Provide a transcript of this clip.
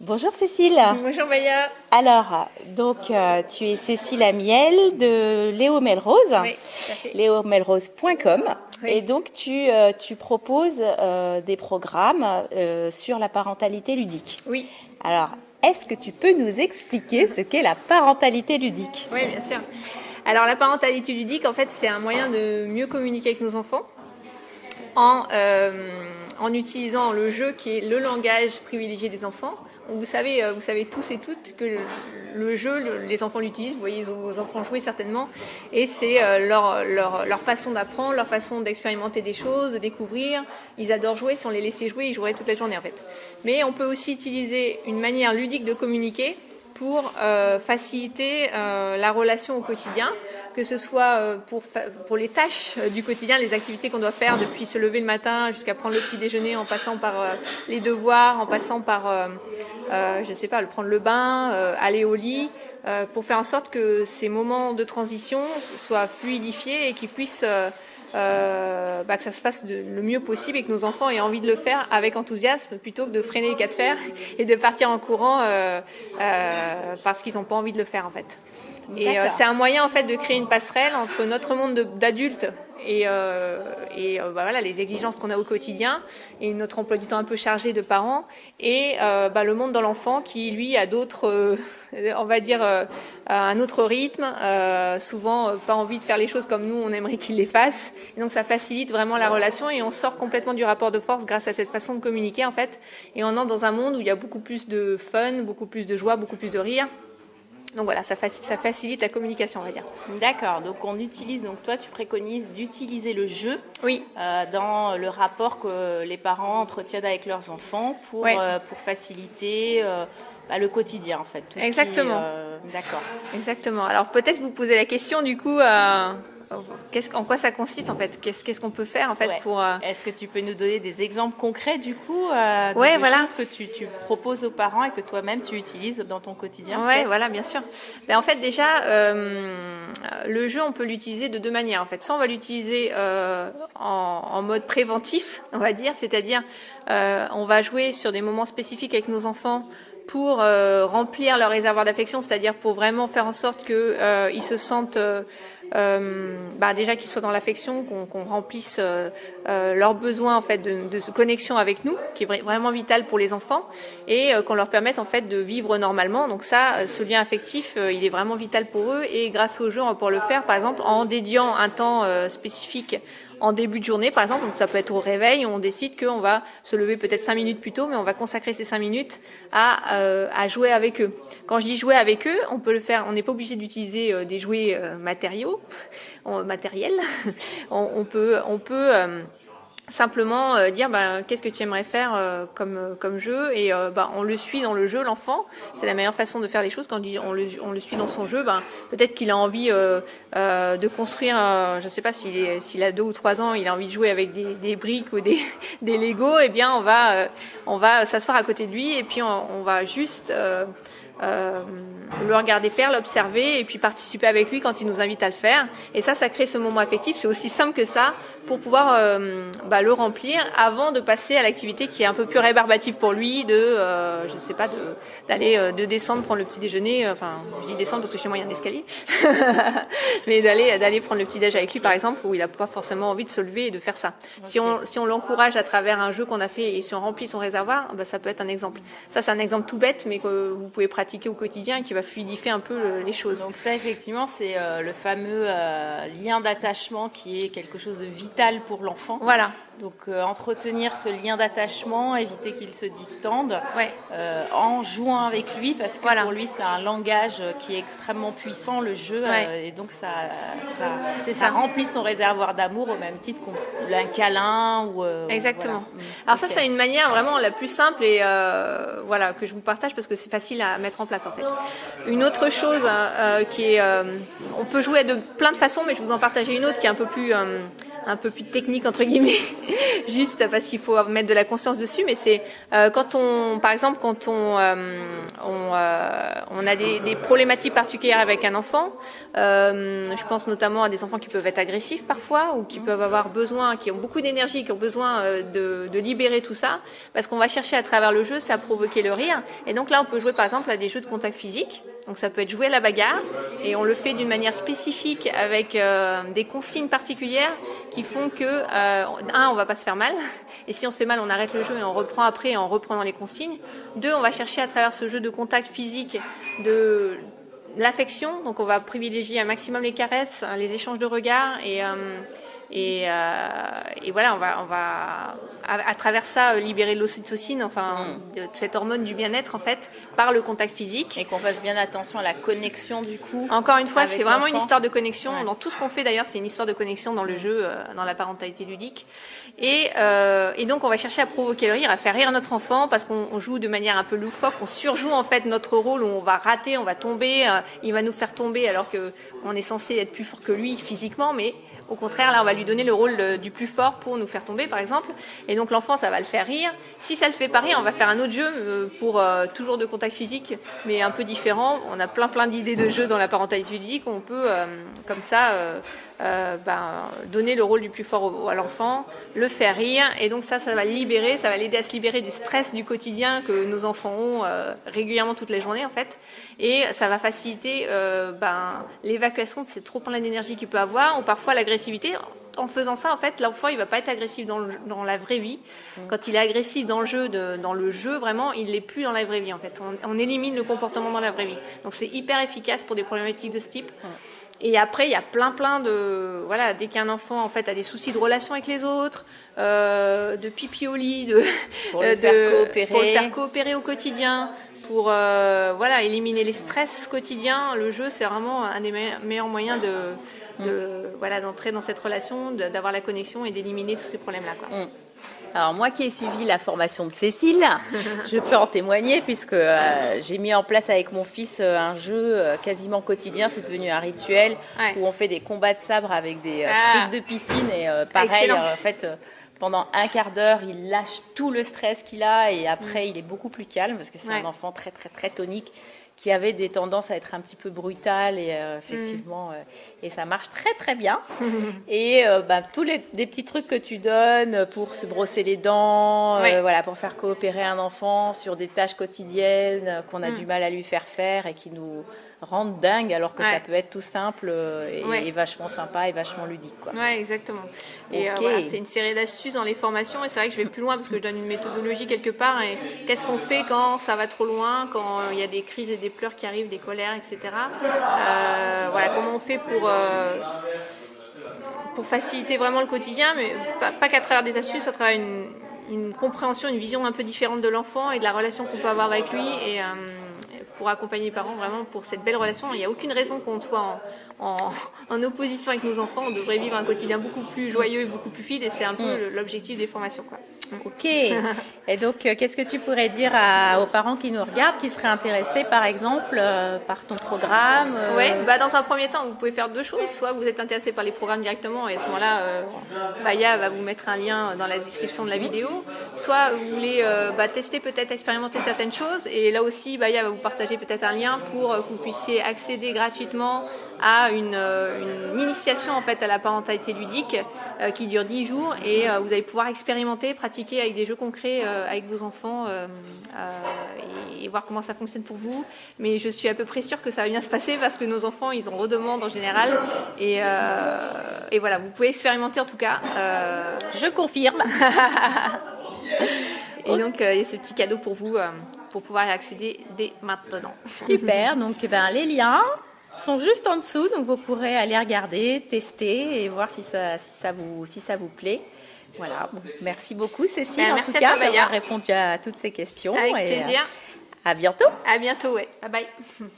Bonjour Cécile. Bonjour Maya. Alors, tu es Cécile Amiel de Léo Melrose, Oui, tout à fait. leomelrose.com. Oui. Et donc, tu proposes des programmes sur la parentalité ludique. Oui. Alors, est-ce que tu peux nous expliquer ce qu'est la parentalité ludique? Oui, bien sûr. Alors, la parentalité ludique, en fait, c'est un moyen de mieux communiquer avec nos enfants en utilisant le jeu qui est le langage privilégié des enfants. Vous savez tous et toutes que le jeu, les enfants l'utilisent, vous voyez vos enfants jouer certainement, et c'est leur façon d'apprendre, leur façon d'expérimenter des choses, de découvrir. Ils adorent jouer, si on les laissait jouer, ils joueraient toute la journée en fait. Mais on peut aussi utiliser une manière ludique de communiquer pour faciliter la relation au quotidien, que ce soit pour les tâches du quotidien, les activités qu'on doit faire depuis se lever le matin jusqu'à prendre le petit déjeuner, en passant par les devoirs, en passant par, prendre le bain, aller au lit, pour faire en sorte que ces moments de transition soient fluidifiés et qu'ils puissent... que ça se fasse le mieux possible et que nos enfants aient envie de le faire avec enthousiasme plutôt que de freiner le cas de fer et de partir en courant parce qu'ils n'ont pas envie de le faire en fait. Et c'est un moyen en fait de créer une passerelle entre notre monde d'adultes et les exigences qu'on a au quotidien et notre emploi du temps un peu chargé de parents et le monde dans l'enfant qui lui a d'autres un autre rythme, souvent pas envie de faire les choses comme nous on aimerait qu'il les fasse, et donc ça facilite vraiment la relation et on sort complètement du rapport de force grâce à cette façon de communiquer en fait, et on entre dans un monde où il y a beaucoup plus de fun, beaucoup plus de joie, beaucoup plus de rire. Donc voilà, ça facilite la communication, on va dire. D'accord, donc toi tu préconises d'utiliser le jeu, oui, dans le rapport que les parents entretiennent avec leurs enfants pour faciliter le quotidien en fait. Exactement. D'accord. Exactement. Alors peut-être que vous posez la question du coup, en quoi ça consiste en fait, qu'est-ce qu'on peut faire en fait pour... Est-ce que tu peux nous donner des exemples concrets du coup choses que tu proposes aux parents et que toi-même tu utilises dans ton quotidien? Oui, voilà, bien sûr. En fait déjà, le jeu on peut l'utiliser de deux manières en fait. Soit on va l'utiliser en mode préventif, on va dire, c'est-à-dire on va jouer sur des moments spécifiques avec nos enfants pour remplir leur réservoir d'affection, c'est-à-dire pour vraiment faire en sorte qu'ils se sentent déjà qu'ils soient dans l'affection, qu'on remplisse leurs besoins en fait de connexion avec nous, qui est vraiment vital pour les enfants, et qu'on leur permette en fait de vivre normalement. Donc ça, ce lien affectif, il est vraiment vital pour eux, et grâce au jeu, on va pouvoir le faire, par exemple, en dédiant un temps spécifique en début de journée, par exemple. Donc ça peut être au réveil, on décide qu'on va se lever peut-être 5 minutes plus tôt, mais on va consacrer ces 5 minutes à jouer avec eux. Quand je dis jouer avec eux, on peut le faire, on n'est pas obligé d'utiliser des jouets matériels. On peut simplement dire qu'est-ce que tu aimerais faire comme jeu, et on le suit dans le jeu, l'enfant. C'est la meilleure façon de faire les choses. Quand on le suit dans son jeu, peut-être qu'il a envie de construire, je sais pas, s'il a 2 ou 3 ans, il a envie de jouer avec des briques ou des Lego, et bien on va s'asseoir à côté de lui, et puis on va juste le regarder faire, l'observer, et puis participer avec lui quand il nous invite à le faire. Et ça crée ce moment affectif. C'est aussi simple que ça pour pouvoir le remplir avant de passer à l'activité qui est un peu plus rébarbative pour lui, de descendre prendre le petit déjeuner. Enfin, je dis descendre parce que chez moi il y a un escalier, mais d'aller prendre le petit déj avec lui par exemple, où il n'a pas forcément envie de se lever et de faire ça. Okay. Si on l'encourage à travers un jeu qu'on a fait, et si on remplit son réservoir, ça peut être un exemple. Ça, c'est un exemple tout bête, mais que vous pouvez pratiquer au quotidien et qui va fluidifier un peu les choses. Donc ça, effectivement, c'est le fameux lien d'attachement qui est quelque chose de vital pour l'enfant. Voilà. Donc entretenir ce lien d'attachement, éviter qu'il se distende, en jouant avec lui, parce que pour lui c'est un langage qui est extrêmement puissant, le jeu, et donc ça remplit son réservoir d'amour au même titre qu'un câlin ou exactement. Voilà. Alors ça, c'est une manière vraiment la plus simple et que je vous partage parce que c'est facile à mettre en place en fait. Une autre chose qui est, on peut jouer de plein de façons, mais je vais vous en partager une autre qui est un peu plus un peu plus technique entre guillemets, juste parce qu'il faut mettre de la conscience dessus. Mais c'est par exemple, quand on a des problématiques particulières avec un enfant, je pense notamment à des enfants qui peuvent être agressifs parfois ou qui peuvent avoir besoin, qui ont beaucoup d'énergie, qui ont besoin de libérer tout ça, parce qu'on va chercher à travers le jeu, ça a provoqué le rire. Et donc là, on peut jouer par exemple à des jeux de contact physique. Donc ça peut être jouer à la bagarre et on le fait d'une manière spécifique avec des consignes particulières qui font que, on va pas se faire mal. Et si on se fait mal, on arrête le jeu et on reprend après en reprenant les consignes. 2, on va chercher à travers ce jeu de contact physique de l'affection. Donc on va privilégier un maximum les caresses, les échanges de regards et voilà, on va à travers ça libérer de l'ocytocine, de cette hormone du bien-être en fait, par le contact physique. Et qu'on fasse bien attention à la connexion du coup. Encore une fois, c'est vraiment une histoire de connexion. Ouais. Dans tout ce qu'on fait d'ailleurs, c'est une histoire de connexion dans le jeu, dans la parentalité ludique. Et donc on va chercher à provoquer le rire, à faire rire notre enfant parce qu'on joue de manière un peu loufoque, on surjoue en fait notre rôle où on va rater, on va tomber, il va nous faire tomber alors que on est censé être plus fort que lui physiquement, mais au contraire, là, on va lui donner le rôle du plus fort pour nous faire tomber, par exemple. Et donc, l'enfant, ça va le faire rire. Si ça le fait pas rire, on va faire un autre jeu pour toujours de contact physique, mais un peu différent. On a plein d'idées de jeux dans la parentalité ludique. On peut, comme ça, donner le rôle du plus fort à l'enfant, le faire rire. Et donc, ça va libérer, ça va l'aider à se libérer du stress du quotidien que nos enfants ont régulièrement toute la journée, en fait. Et ça va faciliter l'évacuation de ces trop plein d'énergie qu'il peut avoir, ou parfois l'agressivité. En faisant ça, en fait, l'enfant, il va pas être agressif dans la vraie vie. Quand il est agressif dans le jeu, vraiment, il l'est plus dans la vraie vie, en fait. On élimine le comportement dans la vraie vie. Donc, c'est hyper efficace pour des problématiques de ce type. Et après, il y a plein de... Voilà, dès qu'un enfant, en fait, a des soucis de relation avec les autres, de pipi au lit, pour le faire coopérer au quotidien, pour éliminer les stress quotidiens, le jeu, c'est vraiment un des meilleurs moyens d'entrer dans cette relation, d'avoir la connexion et d'éliminer tous ces problèmes-là, quoi. Alors moi qui ai suivi la formation de Cécile, je peux en témoigner puisque j'ai mis en place avec mon fils un jeu quasiment quotidien, c'est devenu un rituel où on fait des combats de sabre avec des frites de piscine et pareil, en fait... Pendant un quart d'heure, il lâche tout le stress qu'il a et après, il est beaucoup plus calme parce que c'est un enfant très, très, très tonique qui avait des tendances à être un petit peu brutal et effectivement, et ça marche très, très bien. Et tous des petits trucs que tu donnes pour se brosser les dents, pour faire coopérer un enfant sur des tâches quotidiennes qu'on a du mal à lui faire faire et qui nous rendent dingue alors que ça peut être tout simple et vachement sympa et vachement ludique, quoi. Ouais, exactement. Et c'est une série d'astuces dans les formations et c'est vrai que je vais plus loin parce que je donne une méthodologie quelque part et qu'est-ce qu'on fait quand ça va trop loin, quand il y a des crises et des pleurs qui arrivent, des colères, etc. Comment on fait pour faciliter vraiment le quotidien, mais pas qu'à travers des astuces, à travers une compréhension, une vision un peu différente de l'enfant et de la relation qu'on peut avoir avec lui et pour accompagner les parents vraiment pour cette belle relation. Il n'y a aucune raison qu'on soit en opposition avec nos enfants. On devrait vivre un quotidien beaucoup plus joyeux et beaucoup plus fluide et c'est un peu l'objectif des formations, quoi. Ok. Et donc, qu'est-ce que tu pourrais dire aux parents qui nous regardent, qui seraient intéressés, par exemple, par ton programme dans un premier temps, vous pouvez faire deux choses. Soit vous êtes intéressé par les programmes directement et à ce moment-là, Baya va vous mettre un lien dans la description de la vidéo. Soit vous voulez tester, peut-être expérimenter certaines choses et là aussi, Baya va vous partager peut-être un lien pour que vous puissiez accéder gratuitement à une initiation en fait à la parentalité ludique qui dure 10 jours et vous allez pouvoir expérimenter, pratiquer avec des jeux concrets avec vos enfants et voir comment ça fonctionne pour vous. Mais je suis à peu près sûre que ça va bien se passer parce que nos enfants, ils en redemandent en général et voilà, vous pouvez expérimenter en tout cas. Je confirme. Et donc, il y a ce petit cadeau pour vous pour pouvoir y accéder dès maintenant. Super, donc les liens sont juste en dessous, donc vous pourrez aller regarder, tester et voir si ça vous plaît. Voilà, merci beaucoup Cécile en tout cas d'avoir répondu à toutes ces questions. Avec plaisir. À bientôt. À bientôt, ouais. Bye bye.